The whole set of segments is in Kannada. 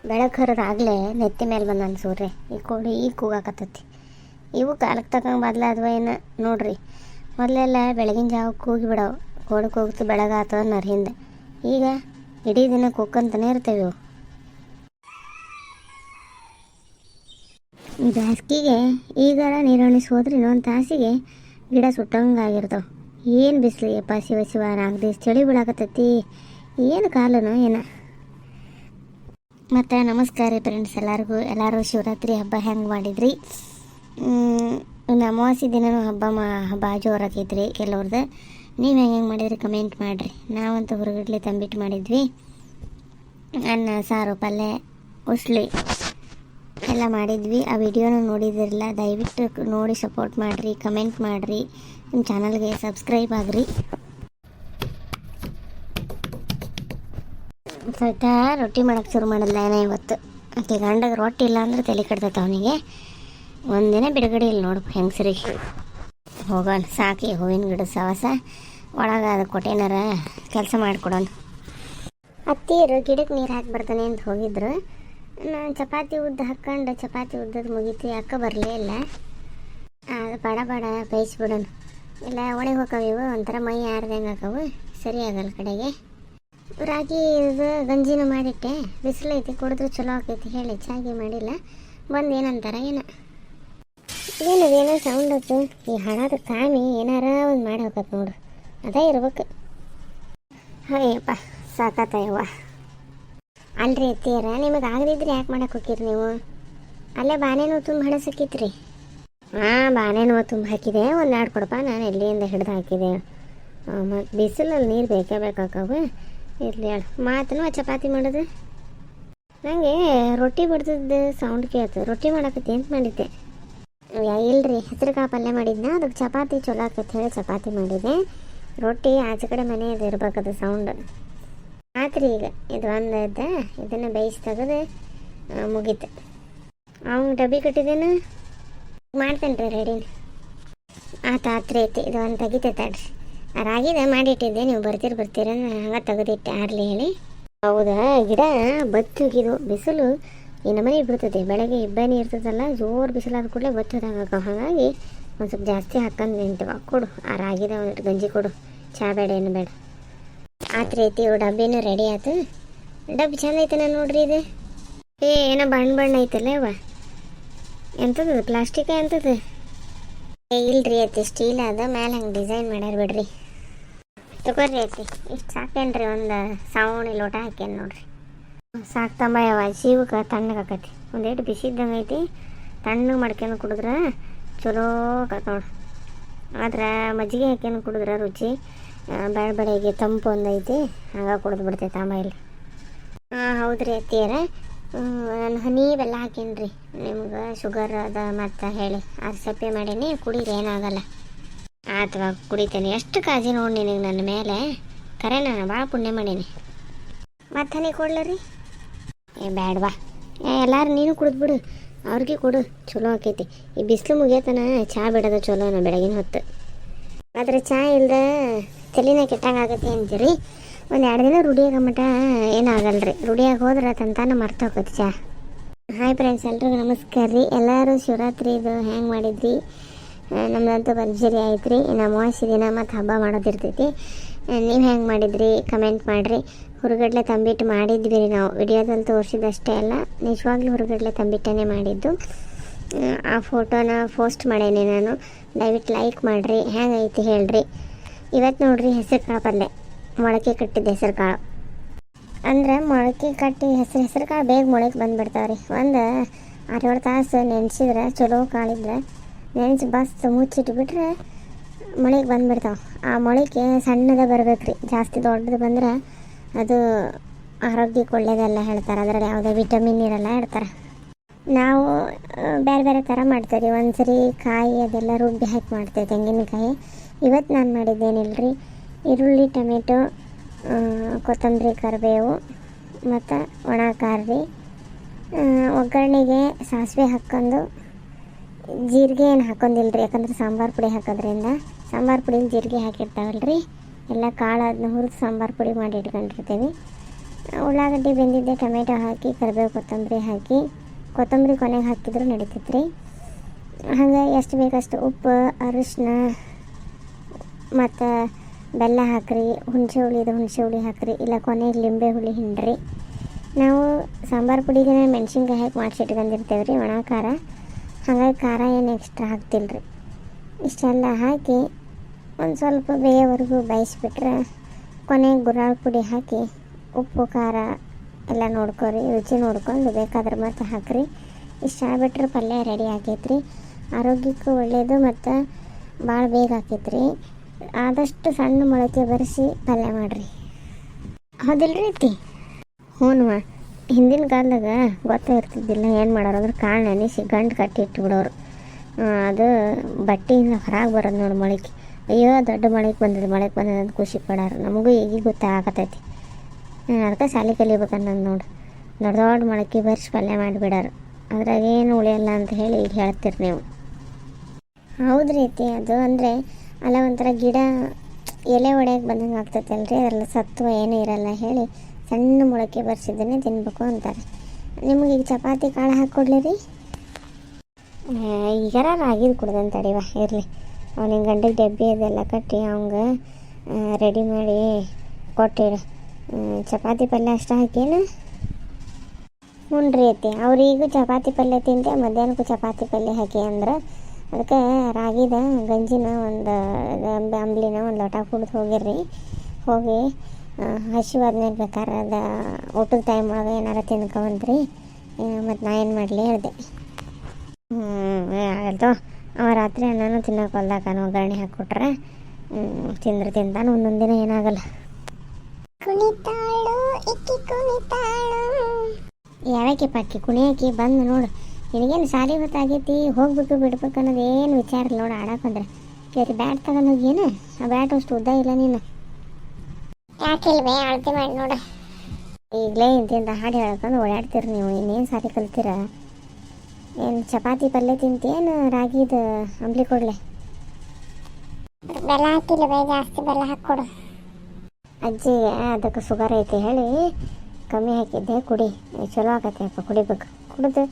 ಬೆಳಗ್ಗೆ ಹರಿದಾಗಲೇ ನೆತ್ತಿ ಮೇಲೆ ಬಂದಾನ ಸೂರ್ಯ. ಈ ಕೋಳಿ ಈಗ ಕೂಗಾಕತ್ತೈತಿ. ಇವು ಕಾಲಕ್ಕೆ ತಕ್ಕಂಗೆ ಬದಲಾದ್ವ ಏನು ನೋಡ್ರಿ. ಮೊದಲೆಲ್ಲ ಬೆಳಗಿನ ಜಾವ ಕೂಗಿ ಬಿಡವು. ಕೋಳಿ ಕೂಗ್ತು ಬೆಳಗಾತು ಅನ್ನೋರು ಹಿಂದೆ. ಈಗ ಇಡೀ ದಿನ ಕೂಕ್ಕಂತನೇ ಇರ್ತೇವೆ ಇವು. ಈ ಬೇಸಿಗೆಗೆ ಈಗಾರ ನೀರುಣಿಸಿ ಹೋದ್ರೆ ಇನ್ನೊಂದು ತಾಸಿಗೆ ಗಿಡ ಸುಟ್ಟಂಗಾಗಿರ್ತಾವೆ. ಏನು ಬಿಸಿಲಿಗೆಪ್ಪ ಶಿವ ಶಿವ 4 ದಿವಸ ಚಳಿ ಬಿಡಾಕತ್ತೈತಿ. ಏನು ಕಾಲನೋ ಏನೋ. ಮತ್ತು ನಮಸ್ಕಾರ ರೀ ಫ್ರೆಂಡ್ಸ್ ಎಲ್ಲರಿಗೂ. ಎಲ್ಲರೂ ಶಿವರಾತ್ರಿ ಹಬ್ಬ ಹೆಂಗೆ ಮಾಡಿದ್ರಿ? ಇನ್ನು ಅಮಾವಾಸ್ಯೆ ದಿನವೂ ಹಬ್ಬ ಜೋರಾಕೈತ್ರಿ ಕೆಲವ್ರದ್ದು. ನೀವು ಹೆಂಗೆ ಮಾಡಿದ್ರಿ ಕಮೆಂಟ್ ಮಾಡಿರಿ. ನಾವಂತೂ ಹೊರಗಡ್ಲಿ ತಂಬಿಟ್ಟು ಮಾಡಿದ್ವಿ. ಅನ್ನ ಸಾರು ಪಲ್ಯ ಉಸ್ಲಿ ಎಲ್ಲ ಮಾಡಿದ್ವಿ. ಆ ವಿಡಿಯೋನ ನೋಡಿದಿರಲ್ಲ, ದಯವಿಟ್ಟು ನೋಡಿ ಸಪೋರ್ಟ್ ಮಾಡಿರಿ, ಕಮೆಂಟ್ ಮಾಡಿರಿ, ನಿಮ್ಮ ಚಾನಲ್ಗೆ ಸಬ್ಸ್ಕ್ರೈಬ್ ಆಗಿರಿ. ಸ್ವಲ್ಪ ರೊಟ್ಟಿ ಮಾಡೋಕ್ಕೆ ಶುರು ಮಾಡಿದ್ಲ ಏನೋ ಇವತ್ತು. ಆಕೆ ಗಂಡಗೆ ರೊಟ್ಟಿ ಇಲ್ಲ ಅಂದ್ರೆ ತಲೆ ಕೆಡ್ತೈತೆ ಅವನಿಗೆ. ಒಂದಿನ ಬಿಡುಗಡೆ ಇಲ್ಲ ನೋಡು ಹೆಂಗಸರಿಗೆ. ಹೋಗೋಣ ಸಾಕಿ ಹೂವಿನ ಗಿಡದ ಸವಾಸ. ಒಳಗೆ ಅದು ಕೊಟ್ಟೇನಾರ ಕೆಲಸ ಮಾಡಿಕೊಡೋಣ. ಅತ್ತಿಯರು ಗಿಡಕ್ಕೆ ನೀರು ಹಾಕಿ ಬರ್ತಾನೆ ಅಂತ ಹೋಗಿದ್ರು. ನಾನು ಚಪಾತಿ ಉದ್ದ ಹಾಕ್ಕೊಂಡು ಚಪಾತಿ ಉದ್ದದ ಮುಗೀತು. ಯಾಕೆ ಬರಲೇ ಇಲ್ಲ. ಅದು ಬಡ ಬೇಯಿಸ್ಬಿಡೋಣ. ಇಲ್ಲ ಒಣಗಿ ಹೋಗವು ಇವು, ಒಂಥರ ಮೈ ಆರ್ದಂಗೆ ಹಾಕವು, ಸರಿ ಆಗಲ್ಲ ಕಡೆಗೆ. ರಾಗಿ ಇದು ಗಂಜಿನ ಮಾಡಿಟ್ಟೆ. ಬಿಸಿಲೈತಿ, ಕುಡಿದ್ರೆ ಚಲೋ ಆಕೈತಿ ಹೇಳಿ ಚಾಗಿ ಮಾಡಿಲ್ಲ. ಬಂದು ಏನಂತಾರ ಏನೋ ಸೌಂಡ್ ಆಯ್ತು. ಈ ಹಣದ ಕಾಮಿ ಏನಾರ ಒಂದು ಮಾಡಿ ಹೋಗತ್ತೆ ನೋಡು, ಅದೇ ಇರ್ಬೇಕು. ಅಯ್ಯಪ್ಪ ಸಾಕತ್ತಯ್ಯವ್ವ. ಅಲ್ರಿ ಎತ್ತೀರ, ನಿಮಗೆ ಆಗದಿದ್ರೆ ಯಾಕೆ ಮಾಡಕ್ಕೆ ಹೋಗಿರಿ ನೀವು? ಅಲ್ಲೇ ಬಾನೇನೋ ತುಂಬ ಹಣ ಸಿಕ್ಕಿತ್ರಿ. ಬಾನೇನೋ ತುಂಬ ಹಾಕಿದೆ. ಒಂದು 2 ಕೊಡಪ್ಪ, ನಾನು ಎಲ್ಲಿಂದ ಹಿಡ್ದು ಹಾಕಿದೆ. ಮತ್ತು ಬಿಸಿಲಲ್ಲಿ ನೀರು ಬೇಕೇ ಬೇಕಾಕವು. ಇರಲಿ ಹೇಳು ಮಾತನು. ಚಪಾತಿ ಮಾಡೋದು ನನಗೆ ರೊಟ್ಟಿ ಬಡ್ದದ್ದು ಸೌಂಡ್ ಕೇಳ್ತು. ರೊಟ್ಟಿ ಮಾಡಾಕತ್ತಿ ಅಂತ ಮಾಡಿದ್ದೆ. ಇಲ್ರಿ, ಹೆಸರು ಕಾಳು ಪಲ್ಯ ಮಾಡಿದ್ನ, ಅದಕ್ಕೆ ಚಪಾತಿ ಚಲೋ ಆಕೈತೆ ಹೇಳಿ ಚಪಾತಿ ಮಾಡಿದ್ದೆ. ರೊಟ್ಟಿ ಆಚೆ ಕಡೆ ಮನೆಯದು ಇರ್ಬೇಕದು ಸೌಂಡ್. ಆತ್ರಿ ಈಗ ಇದು ಒಂದು ಇದ್ದ, ಇದನ್ನು ಬೇಯಿಸಿ ತೆಗೆದು ಮುಗೀತು. ಅವ್ನು ಡಬ್ಬಿ ಕಟ್ಟಿದ್ದೇನು ಮಾಡ್ತೇನೆ ರೀ ರೆಡಿನ. ಆತ್ರಿ ಐತಿ. ಇದು ಒಂದು ತೆಗಿತೈತಾಡ್ರಿ. ರಾಗಿದ ಮಾಡಿಟ್ಟಿದ್ದೆ, ನೀವು ಬರ್ತೀರ ಹಂಗೆ ತೆಗೆದಿಟ್ಟೆ ಆರ್ಲಿ ಹೇಳಿ. ಹೌದಾ, ಗಿಡ ಬತ್ತುಗಿದು. ಬಿಸಿಲು ಈ ನಮನೆ ಬಿಡ್ತದೆ. ಬೆಳಗ್ಗೆ ಇಬ್ಬನಿ ಇರ್ತದಲ್ಲ, ಜೋರು ಬಿಸಿಲಾದ ಕೂಡಲೇ ಬತ್ತದಂಗೆ. ಹಾಗಾಗಿ ಒಂದು ಸ್ವಲ್ಪ ಜಾಸ್ತಿ ಹಾಕೊಂಡು ನಿಂತವ. ಕೊಡು ಆ ರಾಗಿದ ಒಂದು ಗಂಜಿ ಕೊಡು. ಚಹಾ ಬೇಡ ಏನು ಬೇಡ. ಆತ್ರಿ ಐತಿ. ಇವು ಡಬ್ಬಿನೂ ರೆಡಿ ಆಯ್ತು. ಡಬ್ಬಿ ಚಂದ ಐತನ ನೋಡ್ರಿ ಇದು. ಏನೋ ಬಣ್ಣ ಐತಲ್ಲ ಇವ. ಎಂಥದ್ದು ಪ್ಲಾಸ್ಟಿಕ ಎಂಥದ್ದು? ಇಲ್ರಿ ಐತಿ, ಸ್ಟೀಲ್ ಅದ. ಮೇಲೆ ಹಂಗೆ ಡಿಸೈನ್ ಮಾಡ್ಯಾರ ಬಿಡ್ರಿ. ತಗೋರಿ ಐತಿ. ಇಷ್ಟು ಸಾಕೇನ್ರಿ. ಒಂದು ಸೌಣಿ ಲೋಟ ಹಾಕ್ಯಾನ ನೋಡ್ರಿ. ಸಾಕು ತಂಬಯವ. ಜೀವಕ್ಕೆ ತಣ್ಣಗಾಕತಿ. ಒಂದೇಟು ಬಿಸಿ ಇದ್ದಂಗೆ ಐತಿ. ತಣ್ಣಗೆ ಮಾಡ್ಕೊಂಡು ಕುಡಿದ್ರೆ ಚಲೋ ಆಕತ್ ನೋಡ್ರಿ. ಆದ್ರೆ ಮಜ್ಜಿಗೆ ಹಾಕ್ಯಂಡು ಕುಡಿದ್ರೆ ರುಚಿ. ಬೆಳಗ್ಗೆ ತಂಪು ಒಂದೈತಿ, ಹಂಗೆ ಕುಡಿದು ಬಿಡ್ತೈತೆ ಆಮೇಲೆ. ಹೌದ್ರಿ ಅತ್ತಿಯರ, ನಾನು ಹನಿ ಬೆಲ್ಲ ಹಾಕೇನ್ರಿ. ನಿಮ್ಗೆ ಶುಗರ್ ಅದ ಮತ್ತು ಹೇಳಿ ಸಪ್ಪೆ ಮಾಡೀನಿ, ಕುಡೀರಿ ಏನಾಗಲ್ಲ. ಅಥವಾ ಕುಡಿತೇನೆ. ಎಷ್ಟು ಕಾಜಿ ನೋಡಿ ನಿನಗೆ ನನ್ನ ಮೇಲೆ. ಕರೆ ನಾನು ಭಾಳ ಪುಣ್ಯ ಮಾಡೀನಿ. ಮತ್ತು ಹನಿ ಕೊಡ್ಲರಿ? ಬ್ಯಾಡ್ವಾ. ಎಲ್ಲರೂ ನೀನು ಕುಡಿದ್ಬಿಡು, ಅವ್ರಿಗೆ ಕೊಡು, ಚಲೋ ಆಕೈತಿ. ಈ ಬಿಸಿಲು ಮುಗಿಯತನ ಚಹಾ ಬಿಡೋದು ಚಲೋನ ಬೆಳಗಿನ ಹೊತ್ತು. ಆದರೆ ಚಹಾ ಇಲ್ದ ತಲೆನ ಕೆಟ್ಟಂಗೆ ಆಗತ್ತೆ ಅಂತೀರಿ. ಒಂದು 2 ದಿನ ರೂಢಿಯಾಗ ಮಟ್ಟ ಏನಾಗಲ್ರಿ. ರೂಢಿಯಾಗಿ ಹೋದ್ರೆ ತಂತಾನ ಮರ್ತು ಹೋಗುತ್ತೆ ಚಹಾ. ಹಾಯ್ ಫ್ರೆಂಡ್ಸ್, ಎಲ್ರಿಗೂ ನಮಸ್ಕಾರ ರೀ. ಎಲ್ಲರೂ ಶಿವರಾತ್ರಿ ಇದು ಹೆಂಗೆ ಮಾಡಿದ್ರಿ? ನಮ್ಮದಂತೂ ಭರ್ಜರಿ ಆಯ್ತು ರೀ. ಇನ್ನು ಅಮಾವಾಸ್ಯೆ ದಿನ ಮತ್ತು ಹಬ್ಬ ಮಾಡೋದಿರ್ತೈತಿ. ನೀವು ಹೆಂಗೆ ಮಾಡಿದ್ರಿ ಕಮೆಂಟ್ ಮಾಡಿರಿ. ಹುರುಗಡ್ಲೆ ತಂಬಿಟ್ಟು ಮಾಡಿದ್ವಿ ರೀ ನಾವು. ವಿಡಿಯೋದಲ್ಲಿ ತೋರಿಸಿದಷ್ಟೇ ಅಲ್ಲ, ನಿಜವಾಗ್ಲೂ ಹುರುಗಡ್ಲೆ ತಂಬಿಟ್ಟೇ ಮಾಡಿದ್ದು. ಆ ಫೋಟೋನ ಪೋಸ್ಟ್ ಮಾಡೇನಿ ನಾನು. ದಯವಿಟ್ಟು ಲೈಕ್ ಮಾಡಿರಿ. ಹೆಂಗೈತಿ ಹೇಳ್ರಿ. ಇವತ್ತು ನೋಡ್ರಿ ಹೆಸರು ಕಾಳು ಪಲ್ಯ. ಮೊಳಕೆ ಕಟ್ಟಿದ್ದೆ ಹೆಸರು ಕಾಳು. ಅಂದ್ರೆ ಮೊಳಕೆ ಕಟ್ಟಿ ಹೆಸರು ಕಾಳು ಬೇಗ ಮೊಳಕೆ ಬಂದುಬಿಡ್ತಾವೆ ರೀ. ಒಂದು 6-7 ತಾಸು ನೆನೆಸಿದ್ರೆ ಚಲೋ ಕಾಳಿದ್ರೆ ನೆನೆಸಿ ಮುಚ್ಚಿಟ್ಬಿಟ್ರೆ ಮೊಳಕೆ ಬಂದುಬಿಡ್ತಾವೆ. ಆ ಮೊಳಕೆ ಸಣ್ಣದ ಬರ್ಬೇಕು ರೀ. ಜಾಸ್ತಿ ದೊಡ್ಡದು ಬಂದ್ರೆ ಅದು ಆರೋಗ್ಯಕ್ಕೆ ಒಳ್ಳೆಯದಲ್ಲ ಹೇಳ್ತಾರೆ. ಅದರಲ್ಲಿ ಯಾವುದೇ ವಿಟಮಿನ್ ಇರಲ್ಲ ಹೇಳ್ತಾರೆ. ನಾವು ಬೇರೆ ಥರ ಮಾಡ್ತೀವಿ. ಒಂದು ಸರಿ ಕಾಯಿ ಅದೆಲ್ಲ ರುಬ್ಬಿ ಹಾಕಿ ಮಾಡ್ತೇವೆ, ತೆಂಗಿನಕಾಯಿ. ಇವತ್ತು ನಾನು ಮಾಡಿದ್ದೇನಿಲ್ರಿ, ಈರುಳ್ಳಿ, ಟೊಮೆಟೊ, ಕೊತ್ತಂಬರಿ, ಕರಿಬೇವು ಮತ್ತು ಒಣ ಖಾರ ರೀ. ಒಗ್ಗರಣೆಗೆ ಸಾಸಿವೆ ಹಾಕ್ಕೊಂಡು, ಜೀರಿಗೆ ಏನು ಹಾಕೊಂಡಿಲ್ರಿ. ಯಾಕಂದ್ರೆ ಸಾಂಬಾರು ಪುಡಿ ಹಾಕೋದ್ರಿಂದ. ಸಾಂಬಾರು ಪುಡಿ ಜೀರಿಗೆ ಹಾಕಿರ್ತಾವಲ್ರಿ. ಎಲ್ಲ ಕಾಳು ಅದನ್ನ ಹುರಿದು ಸಾಂಬಾರು ಪುಡಿ ಮಾಡಿ ಇಟ್ಕೊಂಡಿರ್ತೀವಿ. ಉಳ್ಳಾಗಡ್ಡಿ ಬೆಂದಿದ್ದೆ, ಟೊಮೆಟೊ ಹಾಕಿ ಕರಿಬೇವು ಕೊತ್ತಂಬರಿ ಹಾಕಿ, ಕೊತ್ತಂಬರಿ ಕೊನೆಗೆ ಹಾಕಿದ್ರು ನಡೀತೈತೆ ರೀ. ಹಾಗೆ ಎಷ್ಟು ಬೇಕಷ್ಟು ಉಪ್ಪು, ಅರಿಶಿನ ಮತ್ತು ಬೆಲ್ಲ ಹಾಕಿರಿ. ಹುಣಸೆ ಹುಳಿ ಹಾಕಿರಿ, ಇಲ್ಲ ಕೊನೆಗೆ ಲಿಂಬೆ ಹುಳಿ ಹಿಂಡ್ರಿ. ನಾವು ಸಾಂಬಾರು ಪುಡಿಗೆ ಮೆಣಸಿನ್ಕಾಯಿ ಹಾಕಿ ಮಾಡಿಸಿಟ್ಕೊಂಡಿರ್ತೇವೆ ರೀ, ಒಣ ಖಾರ. ಹಾಗಾಗಿ ಖಾರ ಏನು ಎಕ್ಸ್ಟ್ರಾ ಹಾಕ್ತಿಲ್ಲ ರೀ. ಇಷ್ಟೆಲ್ಲ ಹಾಕಿ ಒಂದು ಸ್ವಲ್ಪ ಬೇಯೋವರೆಗೂ ಬೇಯಿಸ್ಬಿಟ್ರೆ ಕೊನೆಗೆ ಗುರಾಳ ಪುಡಿ ಹಾಕಿ ಉಪ್ಪು ಖಾರ ಎಲ್ಲ ನೋಡ್ಕೊರಿ, ರುಚಿ ನೋಡ್ಕೊಂಡು ಬೇಕಾದ್ರೆ ಮತ್ತೆ ಹಾಕಿರಿ. ಇಷ್ಟು ಆಗ್ಬಿಟ್ರೆ ಪಲ್ಯ ರೆಡಿ ಆಗೈತ್ರಿ. ಆರೋಗ್ಯಕ್ಕೂ ಒಳ್ಳೆಯದು ಮತ್ತು ಭಾಳ ಬೇಗ ಆಕೈತ್ರಿ. ಆದಷ್ಟು ಸಣ್ಣ ಮೊಳಕೆ ಬರೆಸಿ ಪಲ್ಯ ಮಾಡಿರಿ. ಹೌದಿಲ್ಲ ರೀತಿ? ಹ್ಞೂ, ಹಿಂದಿನ ಕಾಲದಾಗ ಗೊತ್ತೇ ಇರ್ತಿದ್ದಿಲ್ಲ ಏನು ಮಾಡೋರು ಅಂದ್ರೆ ಕಾಳು ನೆನೆಸಿ ಗಂಟು ಕಟ್ಟಿ ಇಟ್ಬಿಡೋರು. ಅದು ಬಟ್ಟೆಯಿಂದ ಹೊರಗೆ ಬರೋದು ನೋಡಿ ಮೊಳಕೆ. ಅಯ್ಯೋ ದೊಡ್ಡ ಮೊಳಕೆ ಬಂದದ ಅಂತ ಖುಷಿ ಪಡೋರು. ನಮಗೂ ಈಗ ಗೊತ್ತಾಗತೈತಿ. ಅದಕ್ಕೆ ಶಾಲೆ ಕಲಿಬೇಕನ್ನೋದು ನೋಡಿ, ದೊಡ್ಡ ದೊಡ್ಡ ಮೊಳಕೆ ಬರ್ಸಿ ಪಲ್ಯ ಮಾಡಿಬಿಡೋರು. ಅದ್ರಾಗೇನು ಉಳಿಯಲ್ಲ ಅಂತ ಹೇಳಿ ಈಗ ಹೇಳ್ತೀರಿ ನೀವು. ಹೌದು ರೀತಿ, ಅದು ಅಂದರೆ ಅಲ್ಲ ಒಂಥರ ಗಿಡ ಎಲೆ ಒಡೆಯಕ್ಕೆ ಬಂದಂಗೆ ಆಗ್ತೈತಲ್ರಿ, ಅದರಲ್ಲಿ ಸತ್ವ ಏನೂ ಇರಲ್ಲ ಹೇಳಿ ಸಣ್ಣ ಮೊಳಕೆ ಬರ್ಸಿದ್ದನ್ನೇ ತಿನ್ಬೇಕು ಅಂತಾರೆ. ನಿಮ್ಗೆ ಈಗ ಚಪಾತಿ ಕಾಳು ಹಾಕ್ಕೊಡ್ಲಿ ರೀ? ಈಗಾರ ರಾಗಿದು ಕುಡ್ದಂತ ಅಡಿವ ಇರಲಿ. ಅವನಿಗೆ ಗಂಡಿಗೆ ಡಬ್ಬಿ ಅದೆಲ್ಲ ಕಟ್ಟಿ ಅವಂಗೆ ರೆಡಿ ಮಾಡಿ ಕೊಟ್ಟಿರಿ. ಚಪಾತಿ ಪಲ್ಯ ಅಷ್ಟು ಹಾಕೇನು? ಹ್ಞೂ ರೀ ಐತಿ. ಅವ್ರಿಗೂ ಚಪಾತಿ ಪಲ್ಯ ತಿಂತೆ, ಮಧ್ಯಾಹ್ನಕ್ಕೂ ಚಪಾತಿ ಪಲ್ಯ ಹಾಕಿ ಅಂದ್ರೆ ಅದಕ್ಕೆ ರಾಗಿದ ಗಂಜಿನ ಒಂದು ಅಂಬ್ಲಿನ ಒಂದು ಲೋಟ ಕುಡ್ದು ಹೋಗಿರ್ರಿ. ಹೋಗಿ ಹಸಿವಾದ್ಮೇಲೆ ಬೇಕಾದ್ರೆ ಅದು ಊಟದ ಟೈಮ್ ಒಳಗೆ ಏನಾರು ತಿನ್ಕೊಂಡ್ರಿ. ಮತ್ತು ನಾ ಏನು ಮಾಡಲಿ ಹೇಳಿದೆ. ಆಗಲ್ತು. ಅವ ರಾತ್ರಿ ಅನ್ನನೂ ತಿನ್ನೋಕೆ ಹೊಲ್ದಾಕನು ಒಗ್ಗರಣೆ ಹಾಕ್ಕೊಟ್ರೆ ತಿಂದ್ರೆ ತಿಂತಾನೆ, ಒಂದೊಂದು ದಿನ ಏನಾಗಲ್ಲ. ಕುಣಿತಾಳು ಇಕ್ಕಿ ಕುಣಿತಾಳು. ಯಾವಕ್ಕೆ ಪಾಕಿ ಕುಣಿಯಾಕಿ ಬಂದು ನೋಡು. ನಿನಗೇನು ಸಾಲಿ ಹೊತ್ತಾಗೈತಿ, ಹೋಗ್ಬೇಕು ಬಿಡ್ಬೇಕು ಅನ್ನೋದು ಏನು ವಿಚಾರ ಇಲ್ಲ ನೋಡು. ಆಡಕ್ಕಂದ್ರೆ ಕೇಳಿ ಬ್ಯಾಟ್ ತಗೊಂಡು ಹೋಗಿಯೇನು? ಆ ಬ್ಯಾಟ್ ಅಷ್ಟು ಉದ್ದ ಇಲ್ಲ ನೀನು. ಯಾಕಿಲ್ವೇ ಅಳತೆ ಮಾಡಿ ನೋಡು. ಈಗಲೇ ಇಂತಿಂತ ಹಾಡು ಹೇಳ್ಕೊಂಡು ಓಡಾಡ್ತೀರಿ ನೀವು. ಇನ್ನೇನು ಸಾರಿ ಕಲ್ತೀರ? ಏನು ಚಪಾತಿ ಪಲ್ಯ ತಿಂತೇನು ರಾಗಿದು ಅಂಬ್ಲಿ ಕೊಡಲೆ? ಬೆಲ್ಲ ಹಾಕಿಲ್ಲ ಬೇ, ಜಾಸ್ತಿ ಬೆಲ್ಲ ಹಾಕ್ಕೊಡು. ಅಜ್ಜಿಗೆ ಅದಕ್ಕೆ ಶುಗರ್ ಐತಿ ಹೇಳಿ ಕಮ್ಮಿ ಹಾಕಿದ್ದೆ. ಕುಡಿ, ಚಲೋ ಆಗತ್ತೆ ಅಪ್ಪ, ಕುಡಿಬೇಕು. ಕುಡಿದು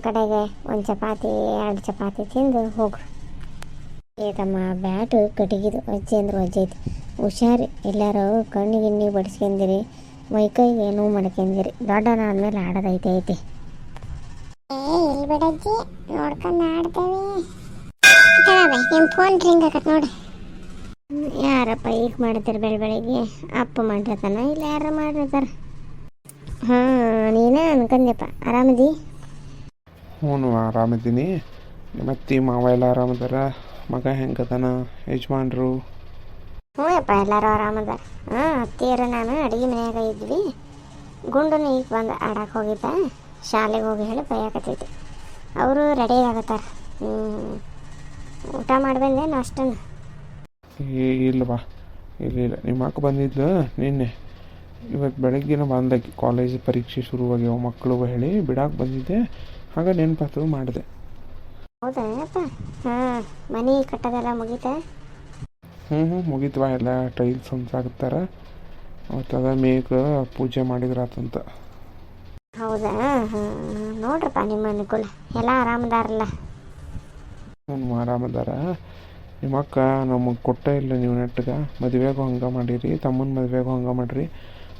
ಕಡೆಗೆ ಒಂದು ಚಪಾತಿ 2 ಚಪಾತಿ ತಿಂದು ಹೋಗ್ರು. ಏತಮ್ಮ ಬ್ಯಾಟು ಕಟ್ಟಿಗಿದು ಅಜ್ಜಿ ಅಂದ್ರೆ ಅಜ್ಜಿ ಐತಿ. ಹುಷಾರಿ, ಎಲ್ಲಾರು ಕಣ್ಣಿಗೆ ಬಡಿಸ್ಕೊಂಡಿರಿ, ಮೈಕೈಗೆ ನೋವು ಮಾಡ್ಕೊಂಡಿರಿ. ದೊಡ್ಡನ ಆದ್ಮೇಲೆ ಆಡೋದೈತೆ ಐತಿ. ಇಲ್ಲಿ ಬಿಡಜ್ಜಿ, ನೋಡ್ಕೊಂಡು ಆಡ್ತೇವೆ. ನಿಮ್ಮ ಫೋನ್ ರಿಂಗ್ ಆಗತ್ತೆ ನೋಡಿ. ಯಾರಪ್ಪ ಈಗ ಮಾಡ್ತಾರೆ ಬೆಳಗ್ಗೆ? ಅಪ್ಪ ಮಾಡಿರ್ತಾನ ಇಲ್ಲ ಯಾರ ಮಾಡಿರ್ತಾರ? ಹಾಂ, ನೀನೇ ಅನ್ಕಂದ್ಯಪ್ಪ. ಆರಾಮದಿ? ಹ್ಞೂ ಆರಾಮಿದ್ದೀನಿ. ಮತ್ತೆ ಮಾವ ಎಲ್ಲ ಆರಾಮದಾರ? ಮಗ ಹೆಂಗದಾನ? ಯಜಮಾನ್ರು? ಹ್ಞೂ ಅಪ್ಪ, ಎಲ್ಲರೂ ಆರಾಮದಾರ. ಅತ್ತಿಯರು ನಾನು ಅಡುಗೆ ಮನೆಯಾಗ ಇದ್ವಿ. ಗುಂಡನು ಈಗ ಬಂದು ಆಡಕ್ಕೆ ಹೋಗಿದ್ದ, ಶಾಲೆಗೆ ಹೋಗಿ ಹೇಳಿ ಬೈಯಾಕತ್ತೈತಿ. ಅವರು ರೆಡಿ ಆಗತ್ತಾರ. ಊಟ ಮಾಡ್ಬಂದೇನು ಅಷ್ಟನ್ನು? ಇಲ್ಲವಾ, ಇಲ್ಲ. ನಿಮ್ಮ ಅಕ್ಕ ಬಂದಿದ್ಲು ನಿನ್ನೆ. ಇವತ್ತು ಬೆಳಗ್ಗೆನ ಬಂದಾಕಿ. ಕಾಲೇಜ್ ಪರೀಕ್ಷೆ ಶುರುವಾಗ್ಯಾವ ಮಕ್ಕಳು ಹೇಳಿ ಬಿಡಾಕೆ ಬಂದಿದ್ದೆ. ಹಾಗೆ ನೆನಪಾತು ಮಾಡಿದೆ. ಹೌದಾ? ಹಾಂ, ಮನೆ ಕಟ್ಟೋದೆಲ್ಲ ಮುಗೀತಾ? ಹ್ಞೂ ಮುಗಿತ್ವಾ. ಎಲ್ಲ ಟೈಲ್ಸ್ ಹೊಂದಾಕತ್ತಾರ. ಮತ್ತು ಅದ ಮೇಗ ಪೂಜೆ ಮಾಡಿದ್ರಾತಂತ. ಹೌದಾ? ಹಾಂ, ನೋಡ್ರಪ್ಪ ನಿಮ್ಮ ಅನುಕೂಲ. ಎಲ್ಲ ಆರಾಮದಾರಲ್ಲ? ಹ್ಞೂ ಆರಾಮದಾರ. ನಿಮ್ಮ ಅಕ್ಕ ನಮಗೆ ಕೊಟ್ಟೇ ಇಲ್ಲ. ನೀವು ನೆಟ್ಗೆ ಮದುವೆಗೂ ಹಂಗೆ ಮಾಡಿರಿ, ತಮ್ಮನ ಮದುವೆಗೂ ಹಂಗೆ ಮಾಡಿರಿ.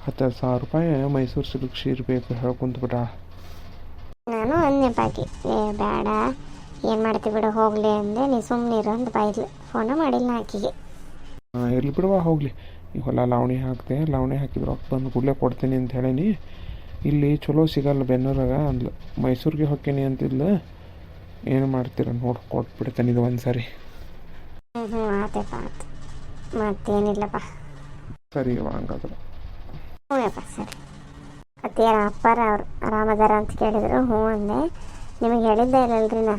10,000 ರೂಪಾಯಿ ಮೈಸೂರು ಸಿಲ್ಕ್ ಸೀರೆ ಬೇಕು ಹೇಳ್ಕೊಂತ ನಾನು ಅಂದೆ ಬಾಕಿ, ಬೇಡ ಏನು ಮಾಡ್ತೀವಿ ಬಿಡು ಹೋಗಲಿ ಅಂದೆ. ನೀ ಸುಮ್ಮನೆ ಇರು ಅಂತ ಬಾಯಿದ್ಲು. ಫೋನ ಮಾಡಿಲ್ಲ ಆಕಿಗೆ. ಇರ್ಲಿ ಬಿಡುವ, ಹೋಗಲಿ. ಈಗ ಹೊಲ ಲಾವಣಿ ಹಾಕಿದೆ, ಲಾವಣಿ ಹಾಕಿದ್ರು ರೊಕ್ಕ ಬಂದು ಕೂಡಲೇ ಕೊಡ್ತೀನಿ ಅಂತ ಹೇಳೀನಿ. ಇಲ್ಲಿ ಚಲೋ ಸಿಗಲ್ಲ ಬೆನ್ನೂರಾಗ ಅಂದ್ಲು. ಮೈಸೂರಿಗೆ ಹೊಕ್ಕೇನಿ ಅಂತಿದ್ಲು. ಏನು ಮಾಡ್ತೀರ ನೋಡಿ, ಕೊಟ್ಬಿಡ್ತೇನೆ ಇದು ಒಂದು ಸರಿ. ಹ್ಞೂ ಆತಪ್ಪ, ಆಯ್ತು. ಮತ್ತೇನಿಲ್ಲಪ್ಪ. ಸರಿ ಹಂಗಾದ್ರೆ. ಹ್ಞೂ ಅಪ್ಪ, ಸರಿ. ಅತ್ತಿಯ ಅಪ್ಪಾರ ಅವ್ರು ಆರಾಮದಾರ ಅಂತ ಕೇಳಿದ್ರು. ಹ್ಞೂ ಅಂದೆ. ನಿಮಗೆ ಹೇಳಿದ್ದೆ ಇಲ್ಲಲ್ರಿ, ನಾ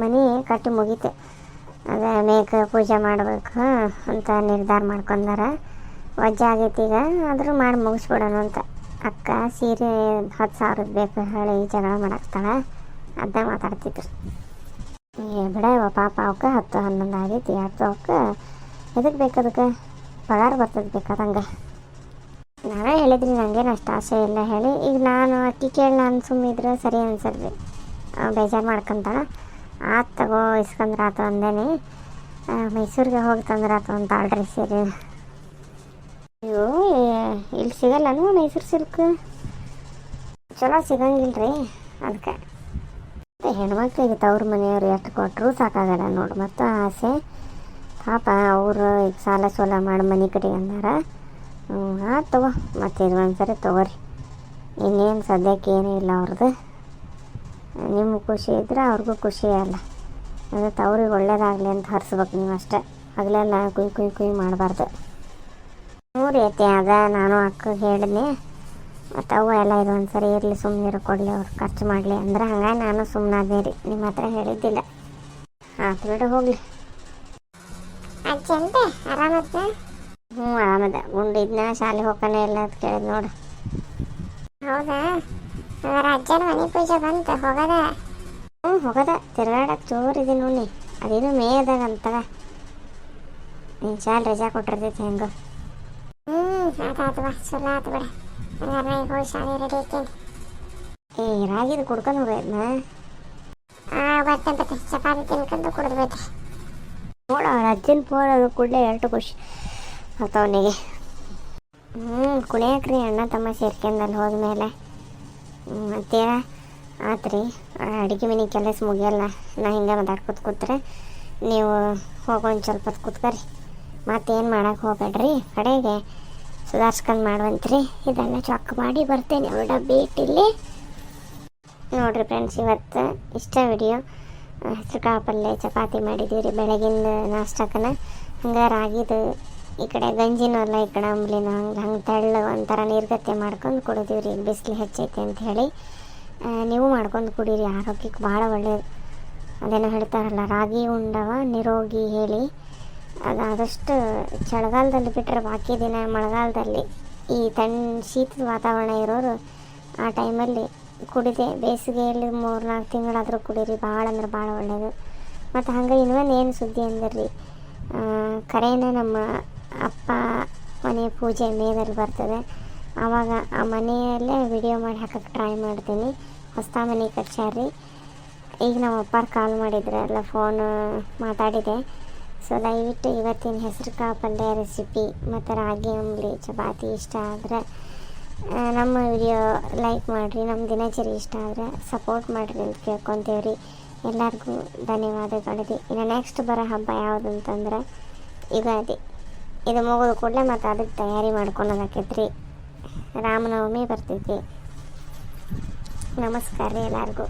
ಮನೆ ಕಟ್ಟಿ ಮುಗೀತೆ. ಅದೇ ಮೇಕ ಪೂಜೆ ಮಾಡಬೇಕು ಅಂತ ನಿರ್ಧಾರ ಮಾಡ್ಕೊಂಡಾರ. ವಜ್ಜೆ ಆಗೈತಿ ಈಗ, ಆದರೂ ಮಾಡಿ ಮುಗಿಸ್ಬಿಡೋಣ ಅಂತ. ಅಕ್ಕ ಸೀರೆ 10,000 ಬೇಕು ಹೇಳಿ ಜಗಳ ಮಾಡಾಕ್ತಾಳ. ಅದನ್ನ ಮಾತಾಡ್ತಿದ್ರು. ಬಿಡವ ಪಾಪ, ಅವಕ್ಕೆ 10-11 ಆಗೈತಿ. 2 ಅವಕ್ಕೆ ಎದಕ್ಕೆ ಬೇಕು? ಅದಕ್ಕೆ ಪಗಾರ ಬರ್ತದೆ ಬೇಕಾದಂಗೆ. ನಾನೇ ಹೇಳಿದ್ರಿ ನನಗೇನು ಅಷ್ಟು ಆಸೆ ಇಲ್ಲ ಹೇಳಿ. ಈಗ ನಾನು ಅಕ್ಕಿ ಕೇಳಿ ನಾನು ಸುಮ್ಮಿದ್ರೆ ಸರಿ ಅನ್ಸಲ್ರಿ, ಬೇಜಾರು ಮಾಡ್ಕೊತಾಳ. ಆತು ತಗೋ ಇಸ್ಕೊಂಡ್ರಾತು ಅಂದೇನೆ, ಮೈಸೂರಿಗೆ ಹೋಗಿ ತಂದ್ರಾತು ಅಂತ ಆಳ್ರಿ ಸೀರೆ. ಅಯ್ಯೋ ಇಲ್ಲಿ ಸಿಗಲ್ಲನೂ ಮೈಸೂರು ಸಿಲ್ಕ್ ಚಲೋ ಸಿಗಂಗಿಲ್ಲ ರೀ. ಅದಕ್ಕೆ ಹೆಣ್ಮಕ್ಳಿಗೆ ತವ್ರ ಮನೆಯವ್ರು ಎಷ್ಟು ಕೊಟ್ಟರು ಸಾಕಾಗಲ್ಲ ನೋಡಿ. ಮತ್ತು ಆಸೆ ಪಾಪ ಅವರು ಈಗ ಸಾಲ ಸೋಲ ಮಾಡಿ ಮನೆ ಕಡೆ ಅಂದಾರ. ಆತು ತಗೋ, ಮತ್ತು ಇದು ಒಂದು ಸರಿ ತೊಗೋರಿ, ಇನ್ನೇನು ಸದ್ಯಕ್ಕೆ ಏನೂ ಇಲ್ಲ ಅವ್ರದ್ದು. ನಿಮ್ಗೆ ಖುಷಿ ಇದ್ರೆ ಅವ್ರಿಗೂ ಖುಷಿ ಅಲ್ಲ. ಅದು ತವ್ರಿಗೆ ಒಳ್ಳೇದಾಗಲಿ ಅಂತ ಹರಿಸ್ಬೇಕು ನೀವು ಅಷ್ಟೇ. ಹಗಲೆಲ್ಲ ಕುಯ್ ಮಾಡಬಾರ್ದು. ಮೂರು ಐತಿ ಅದ ನಾನು ಅಕ್ಕಗೆ ಹೇಳಿದ್ನಿ. ಮತ್ತು ಅವು ಎಲ್ಲ ಇದು ಒಂದು ಸರಿ ಇರಲಿ, ಸುಮ್ಮನೆ ಕೊಡಲಿ, ಅವ್ರು ಖರ್ಚು ಮಾಡಲಿ ಅಂದ್ರೆ ಹಂಗಾಗಿ ನಾನು ಸುಮ್ಮನಾದೇ ರೀ, ನಿಮ್ಮ ಹತ್ರ ಹೇಳಿದ್ದಿಲ್ಲ. ಆತು ಬಿಡು ಹೋಗಲಿ. ಅಜ್ಜಂತೆ ಆರಾಮತ್ತ? ಹ್ಞೂ ಆರಾಮದ. ಗುಂಡಿದ್ನ ಶಾಲೆ ಹೋಗ್ತಾನೆ ಇಲ್ಲ ಅಂತ ಕೇಳಿದ್ ನೋಡು. ಹೌದಾ? ಹಾಗಾದ್ರೆ ಅಜ್ಜನ ಮನೆ ಪೂಜೆ ಬಂತ ಹೋಗದ? ಹ್ಞೂ ಹೋಗದ. ತಿರ್ಗಾಡಕ್ಕೆ ಜೋರಿದೆ ನೋಡಿ. ಅದೇನು ಮೇಯದಾಗ ಅಂತಗ ನೀನು ಶಾಲೆ ರಜಾ ಕೊಟ್ಟಿರ್ತೈತೆ ಹೆಂಗೋ. ಆತಾತು ಬಾ, ಚಲೋ ಆತು ಬಿಡ. ಹಂಗಾರೆ ಈಗ ಹೋಗಿ ಶಾಲೆ ರೆಡಿ ಐತೇನೆ. ರಾಗಿದು ಕುಡ್ಕೊಂಡು ಹೋಗೋದ್ನ? ಬರ್ತೇನೆ ಚಪಾತಿ ತಿನ್ಕೊಂಡು ಕುಡಿದ್ಬೇಕ್ರಿ. ನೋಡ ಅವ್ರ ಅಜ್ಜನ ಫೋನ್ ಅದು ಕೂಡಲೇ ಎರಡು ಖುಷಿ ಅವನಿಗೆ. ಕುಣಿಯಾಕ್ರಿ ಅಣ್ಣ ತಮ್ಮ ಸೇರ್ಕೊಂಡಲ್ಲಿ ಹೋದ್ಮೇಲೆ ಮತ್ತೇನ ಆತ್ರಿ. ಅಡುಗೆ ಮನೆ ಕೆಲಸ ಮುಗಿಯಲ್ಲ, ನಾ ಹಿಂಗೆ ಮಾತಾಡ್ಕೊತ ಕೂತ್ರೆ ನೀವು ಹೋಗೊಂದು ಸ್ವಲ್ಪ ಹೊತ್ತು ಕೂತ್ಕರಿ. ಮತ್ತೇನು ಮಾಡೋಕೆ ಹೋಗ್ಬೇಡ್ರಿ, ಕಡೆಗೆ ಸುಧಾರಿಸ್ಕೊಂಡು ಮಾಡುವಂತ್ರಿ. ಇದೆಲ್ಲ ಚೊಕ್ಕ ಮಾಡಿ ಬರ್ತೇನೆ ಅವ್ರ ಡಬ್ಬಿ ಇಟ್ಟಿಲ್ಲಿ. ನೋಡಿರಿ ಫ್ರೆಂಡ್ಸ್, ಇವತ್ತು ಇಷ್ಟ ವಿಡಿಯೋ. ಹೆಸರು ಕಾಳು ಪಲ್ಯ ಚಪಾತಿ ಮಾಡಿದ್ದೀವಿ ರೀ ಬೆಳಗಿನ ನಾಷ್ಟಕ್ಕನ. ಹಂಗೆ ರಾಗಿದು ಈ ಕಡೆ ಗಂಜಿನೂ ಅಲ್ಲ, ಈ ಕಡೆ ಅಂಬ್ಲಿನ ಹಂಗೆ ತೆಳ್ಳು ಒಂಥರ ನೀರ್ಗತ್ತೆ ಮಾಡ್ಕೊಂಡು ಕುಡಿದೀವಿ ರೀ. ಬಿಸಿಲು ಹೆಚ್ಚೈತೆ ಅಂತ ಹೇಳಿ ನೀವು ಮಾಡ್ಕೊಂಡು ಕುಡೀರಿ, ಆರೋಗ್ಯಕ್ಕೆ ಭಾಳ ಒಳ್ಳೆಯದು. ಅದೇನೋ ಹೇಳ್ತಾರಲ್ಲ, ರಾಗಿ ಉಂಡವ ನಿರೋಗಿ ಹೇಳಿ. ಆದಷ್ಟು ಚಳಿಗಾಲದಲ್ಲಿ ಬಿಟ್ಟರೆ ಬಾಕಿ ದಿನ ಮಳೆಗಾಲದಲ್ಲಿ ಈ ಶೀತದ ವಾತಾವರಣ ಇರೋರು ಆ ಟೈಮಲ್ಲಿ ಕುಡಿದೆ. ಬೇಸಿಗೆಯಲ್ಲಿ 3-4 ತಿಂಗಳಾದರೂ ಕುಡೀರಿ, ಭಾಳ ಅಂದ್ರೆ ಭಾಳ ಒಳ್ಳೆಯದು. ಮತ್ತು ಹಂಗೆ ಇನ್ನೊಂದು ಏನು ಸುದ್ದಿ ಅಂದಿರ್ರಿ, ಕರೇನ ನಮ್ಮ ಅಪ್ಪ ಮನೆ ಪೂಜೆ ಮೇದಲ್ಲಿ ಬರ್ತದೆ. ಆವಾಗ ಆ ಮನೆಯಲ್ಲೇ ವಿಡಿಯೋ ಮಾಡಿ ಹಾಕಕ್ಕೆ ಟ್ರೈ ಮಾಡ್ತೀನಿ. ಹೊಸ ಮನೆ ಕಟ್ಸ್ಯಾರ್ರಿ. ಈಗ ನಮ್ಮ ಅಪ್ಪಾರು ಕಾಲ್ ಮಾಡಿದ್ರೆ ಎಲ್ಲ ಫೋನ್ ಮಾತಾಡಿದೆ. ಸೊ ದಯವಿಟ್ಟು ಇವತ್ತಿನ ಹೆಸರು ಕಾಳು ಪಲ್ಯ ರೆಸಿಪಿ ಮತ್ತು ರಾಗಿ ಅಂಬ್ಲಿ ಚಪಾತಿ ಇಷ್ಟ ಆದರೆ ನಮ್ಮ ವಿಡಿಯೋ ಲೈಕ್ ಮಾಡಿರಿ. ನಮ್ಮ ದಿನಚರಿ ಇಷ್ಟ ಆದರೆ ಸಪೋರ್ಟ್ ಮಾಡಿರಿ ಅಂತ ಕೇಳ್ಕೊತೀವ್ರಿ. ಎಲ್ಲರಿಗೂ ಧನ್ಯವಾದಗಳಿದೆ. ಇನ್ನು ನೆಕ್ಸ್ಟ್ ಬರೋ ಹಬ್ಬ ಯಾವುದು ಅಂತಂದ್ರೆ ಯುಗಾದಿ. ಇದು ಮುಗಿದ ಕೂಡಲೇ ಮತ್ತು ಅದಕ್ಕೆ ತಯಾರಿ ಮಾಡ್ಕೊಳೋದಾಕೈತ್ರಿ. ರಾಮನವಮಿ ಬರ್ತೈತಿ. ನಮಸ್ಕಾರ ರೀ ಎಲ್ಲರಿಗೂ.